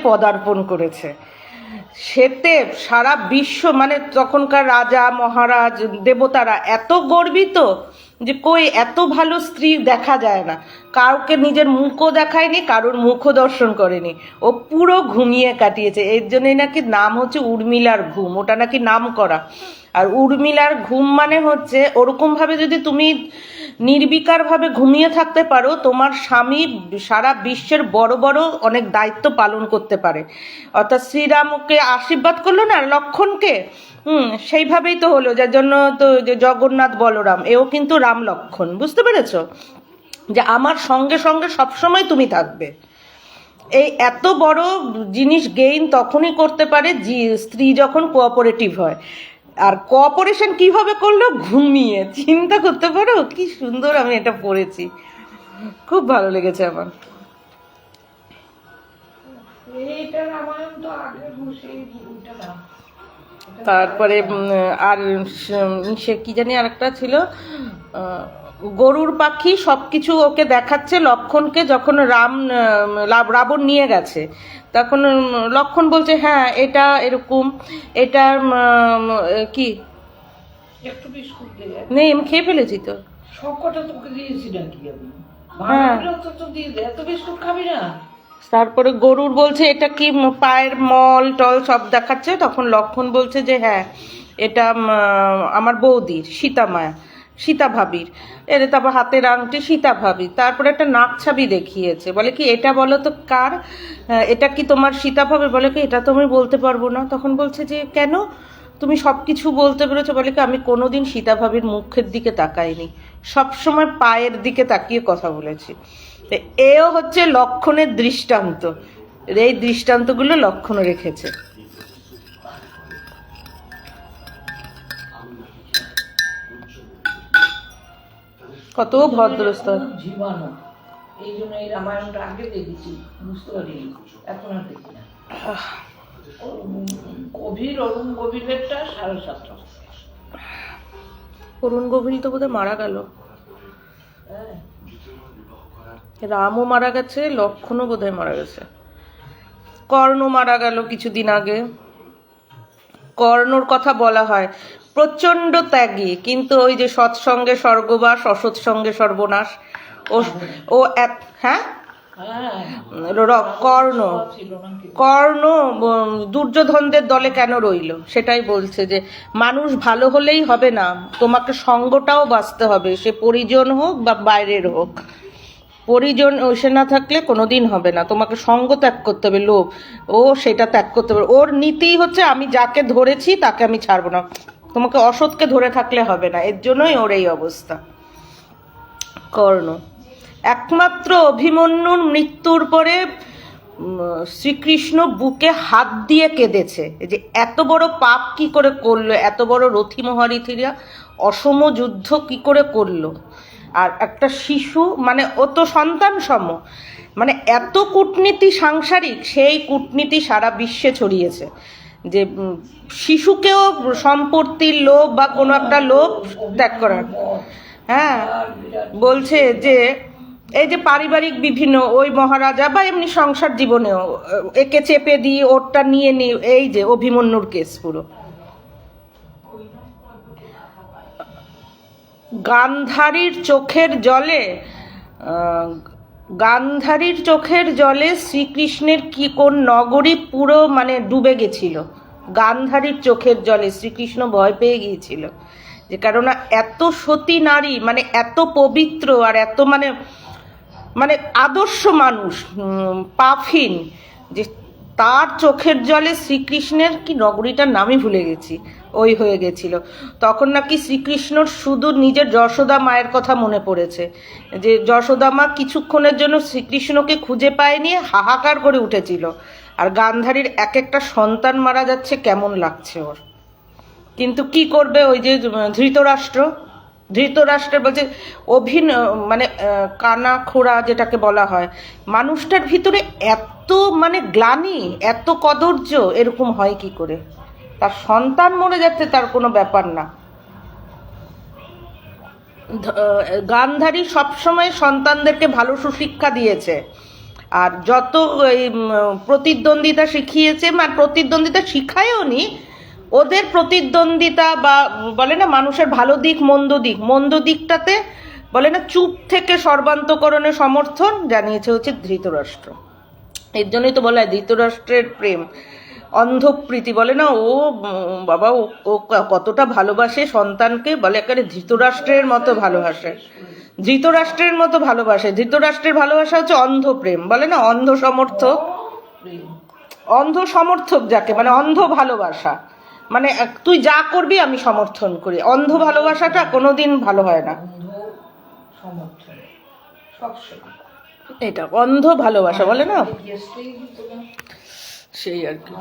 পদার্পণ করেছে। সেতে সারা বিশ্ব মানে তখনকার রাজা মহারাজ দেবতারা এত গর্বিত যে কই এত ভালো স্ত্রী দেখা যায় না। কাউকে নিজের মুখও দেখায়নি, কারোর মুখও দর্শন করেনি, ও পুরো ঘুমিয়ে কাটিয়েছে। এর জন্যই নাকি নাম হচ্ছে উর্মিলার ঘুম, ওটা নাকি নাম করা। আর উর্মিলার ঘুম মানে হচ্ছে ওরকমভাবে যদি তুমি নির্বিকারভাবে ঘুমিয়ে থাকতে পারো, তোমার স্বামী সারা বিশ্বের বড় বড় অনেক দায়িত্ব পালন করতে পারে। অর্থাৎ শ্রীরামকে আশীর্বাদ করলো না লক্ষণকে, সেইভাবেই তো হলো, যার জন্য তো যে জগন্নাথ বলরাম এও কিন্তু রাম লক্ষণ, বুঝতে পেরেছো? যে আমার সঙ্গে সঙ্গে সবসময় তুমি থাকবে। এই এত বড় জিনিস গেইন তখনই করতে পারে স্ত্রী যখন কোঅপারেটিভ হয়। আর কোঅপারেশন কিভাবে করলো? ঘুমিয়ে। চিন্তা করতে পারো কি সুন্দর। আমি এটা পড়েছি, খুব ভালো লেগেছে আমার। তারপরে আর সে কি জানি আরেকটা ছিল, গরুর পাখি সবকিছু ওকে দেখাচ্ছে লক্ষণকে। যখন রাবণ নিয়ে গেছে তখন লক্ষণ বলছে হ্যাঁ এটা এরকম, এটা কি একটু বিস্কুট নেই, আমি খেয়ে ফেলেছি তো। সবকটা তোকে দিয়েছি নাকি আমি? হ্যাঁ তো দিয়ে দে, এত বিস্কুট খাবি না। তারপরে গরুর বলছে এটা কি পায়ের মল টল সব দেখাচ্ছে। তখন লক্ষণ বলছে যে হ্যাঁ এটা আমার বৌদির, সীতা ভাবির। এর তারপর হাতের আংটি সীতা ভাবি। তারপরে একটা নাক ছাবি দেখিয়েছে, বলে কি এটা বলো তো কার, এটা কি তোমার সীতা ভাবির? বলে কি এটা তো আমি বলতে পারবো না। তখন বলছে যে কেন, তুমি সব কিছু বলতে পেরেছো? বলে কি আমি কোনোদিন সীতা ভাবির মুখের দিকে তাকাইনি, সবসময় পায়ের দিকে তাকিয়ে কথা বলেছি। তো এও হচ্ছে লক্ষণের দৃষ্টান্ত। এই দৃষ্টান্তগুলো লক্ষণ রেখেছে। কত ভদ্রস্থ। জীবাণু, এই জন্য এই রামায়ণটা আগে দেখেছি, বুঝতে পারিনি, এখন আর দেখি না। অরুণ গভীরেরটা 7:30। অরুণ গভীর তো বোধহয় মারা গেল। রামও মারা গেছে, লক্ষণও বোধহয় মারা গেছে, কর্ণ মারা গেল কিছুদিন আগে। কর্ণর কথা বলা হয় প্রচন্ড ত্যাগী, কিন্তু ওই যে সৎসঙ্গে স্বর্গবাস, অসৎসঙ্গে সর্বনাশ। ও হ্যাঁ কর্ণ দুর্যোধনদের দলে কেন রইল সেটাই বলছে, যে মানুষ ভালো হলেই হবে না, তোমাকে সঙ্গটাও বাঁচতে হবে, সে পরিজন হোক বা বাইরের হোক। পরিজন সে না থাকলে কোনোদিন হবে না, তোমাকে সঙ্গ ত্যাগ করতে হবে, লোভ ও সেটা ত্যাগ করতে হবে। ওর নীতি হচ্ছে আমি যাকে ধরেছি তাকে আমি ছাড়বো না, তোমাকে অসৎকে ধরে থাকলে হবে না। এর জন্যই ওর এই অবস্থা। কর্ণ একমাত্র অভিমন্যুর মৃত্যুর পরে শ্রীকৃষ্ণ বুকে হাত দিয়ে কেঁদেছে, যে এত বড় পাপ কি করে করলো, এত বড় রথী মহারথীরা অসম যুদ্ধ কি করে করলো। আর একটা শিশু মানে ও তো সন্তান সম, মানে এত কূটনীতি সাংসারিক, সেই কূটনীতি সারা বিশ্বে ছড়িয়েছে, যে শিশুকেও সম্পত্তির লোভ বা কোনো একটা লোভ ত্যাগ করার। হ্যাঁ বলছে যে এই যে পারিবারিক বিভিন্ন ওই মহারাজা বা এমনি সংসার জীবনেও একে চেপে দিই ওরটা নিয়ে নি, এই যে অভিমন্যুর কেস পুরো। গান্ধারীর চোখের জলে শ্রীকৃষ্ণের কি কোন নগরী পুরো মানে ডুবে গেছিল। গান্ধারীর চোখের জলে শ্রীকৃষ্ণ ভয় পেয়ে গিয়েছিল, যে কারণ এত সতী নারী, মানে এত পবিত্র আর এত মানে মানে আদর্শ মানুষ, পাপহীন, যে তার চোখের জলে শ্রীকৃষ্ণের কি নগরীটার নামই ভুলে গেছি, ওই হয়ে গেছিল। তখন নাকি শ্রীকৃষ্ণর শুধু নিজের যশোদা মায়ের কথা মনে পড়েছে, যে যশোদা মা কিছুক্ষণের জন্য শ্রীকৃষ্ণকে খুঁজে পায়নি, হাহাকার করে উঠেছিল। আর গান্ধারীর এক একটা সন্তান মারা যাচ্ছে, কেমন লাগছে ওর। কিন্তু কি করবে, ওই যে ধৃতরাষ্ট্রের বলছে মানে কানা খোড়া যেটাকে বলা হয়, মানুষটার ভিতরে এত মানে গ্লানি, এত কদর্য, এরকম হয় কি করে? তার সন্তান মরে যাচ্ছে, তার কোনো ব্যাপার না। গান্ধারী সবসময় সন্তানদেরকে ভালো সুশিক্ষা দিয়েছে, আর যত এই প্রতিদ্বন্দ্বিতা শিখিয়েছে, মানে প্রতিদ্বন্দ্বিতা শিখায়ও নি, ওদের প্রতিদ্বন্দ্বিতা বা বলে না মানুষের ভালো দিক মন্দ দিকটাতে বলে না চুপ থেকে সর্বান্তকরণে সমর্থন জানিয়েছে হচ্ছে ধৃতরাষ্ট্র। এর জন্যই তো বলা হয় ধৃতরাষ্ট্রের প্রেম অন্ধপ্রীতি, বলে না ও বাবা ও কতটা ভালোবাসে সন্তানকে, বলে একেবারে ধৃতরাষ্ট্রের মতো ভালোবাসে, ধৃতরাষ্ট্রের মতো ভালোবাসে। ধৃতরাষ্ট্রের ভালোবাসা হচ্ছে অন্ধ প্রেম, বলে না অন্ধ সমর্থক, অন্ধ সমর্থক যাকে, মানে অন্ধ ভালোবাসা, মানে তুই যা করবি আমি সমর্থন করি। অন্ধ ভালোবাসাটা কোনোদিন ভালো হয় না, সমর্থন সবসময় এটা অন্ধ ভালোবাসা বলে না, সেই আর কি।